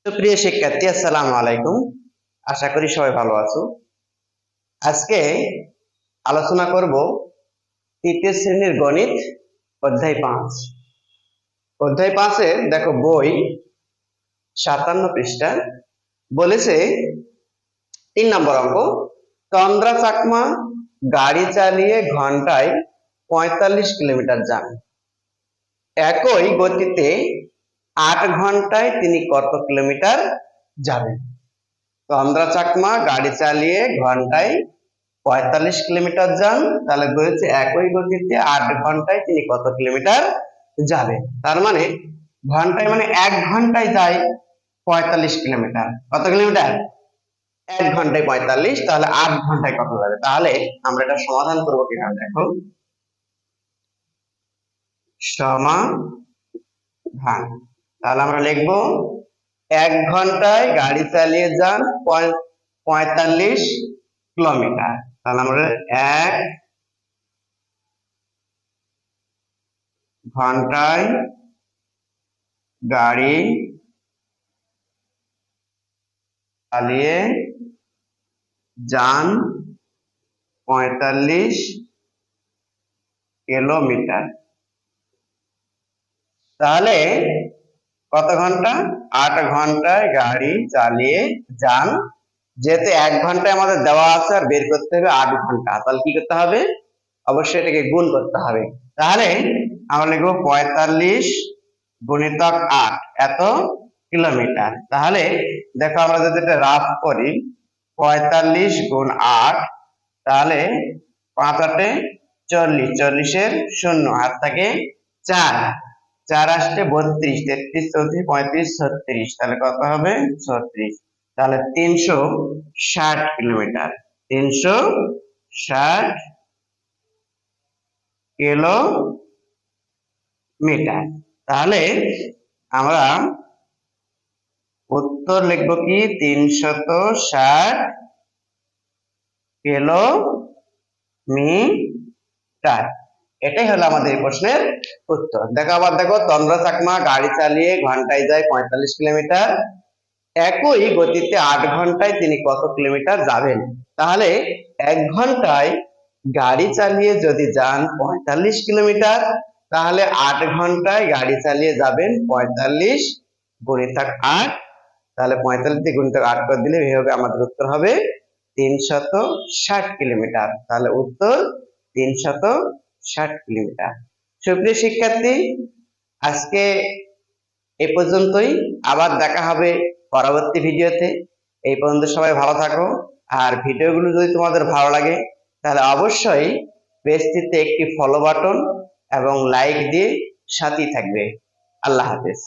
সুপ্রিয় শিক্ষার্থী, আসসালামু আলাইকুম। আশা করি সবাই ভালো আছো। আজকে আলোচনা করব তৃতীয় শ্রেণীর গণিত অধ্যায় 5। অধ্যায় 5-এর দেখো বই 57 পৃষ্ঠা। বলেছে 3 নম্বর অঙ্ক, তন্দ্রা চাকমা গাড়ি চালিয়ে ঘন্টায় 45 কিলোমিটার যান। একই গতিতে 8 ঘন্টায় তিনি কত কিলোমিটার যাবেন? তন্দ্রা চাকমা গাড়ি চালিয়ে ঘন্টায় 45 কিলোমিটার যান, তাহলে বলেছে একই গতিতে 8 ঘন্টায় তিনি কত কিলোমিটার যাবে। তার মানে ঘন্টায় মানে 1 ঘন্টায় যায় 45 কিলোমিটার। কত কিলোমিটার? 1 ঘন্টায় 45, তাহলে 8 ঘন্টায় কত যাবে? তাহলে আমরা এটা সমাধান করব কিভাবে দেখো। সমাধান, তাহলে আমরা লিখব 1 ঘন্টায় গাড়ি চালিয়ে যান 45 কিলোমিটার। তাহলে আমরা 1 ঘন্টায় গাড়ি চালিয়ে যান 45 কিলোমিটার। তাহলে কত ঘন্টা? 8 ঘন্টায় গাড়ি চালিয়ে যান। যেহেতু 1 ঘন্টায় আমাদের দেওয়া আছে আর বের করতে হবে 8 ঘন্টা, তাহলে কি করতে হবে? অবশ্যই এটাকে গুণ করতে হবে। তাহলে আমরা লিখব 45 গুণিতক 8 এত কিলোমিটার। তাহলে দেখো আমরা যদি এটা রাফ করি 45 গুণ 8, তাহলে 5 8 40, 40-এর 0 হাত থাকে 4, 4 আসতে 32, 33 34 35 36, তাহলে কত হবে? 36। তাহলে 360 কিলোমিটার, 360 কিলোমিটার। তাহলে আমরা উত্তর লিখব কি? 360 কিলোমিটার। এটাই হলো আমাদের প্রশ্নের উত্তর। দেখো আবার দেখো, তন্দ্রা চাকমা গাড়ি চালিয়ে ঘন্টায় যায় 45 কিলোমিটার। একই গতিতে 8 ঘন্টায় তিনি কত কিলোমিটার যাবেন? তাহলে 1 ঘন্টায় গাড়ি চালিয়ে যদি যান 45 কিলোমিটার, তাহলে 8 ঘন্টায় গাড়ি চালিয়ে যাবেন 45 গুণিতক 8, তাহলে 45 দিয়ে গুণিতক 8 করে দিলে এইভাবে আমাদের উত্তর হবে 360 কিলোমিটার। তাহলে উত্তর 360 কিলোমিটার। সুপ্রিয় শিক্ষার্থী, আজকে এই পর্যন্তই। আবার দেখা হবে পরবর্তী ভিডিওতে। এই পর্যন্ত সবাই ভালো থাকো। আর ভিডিওগুলো যদি তোমাদের ভালো লাগে তাহলে অবশ্যই পেজটিতে একটি ফলো বাটন এবং লাইক দিয়ে সাথেই থাকবে। আল্লাহ হাফেজ।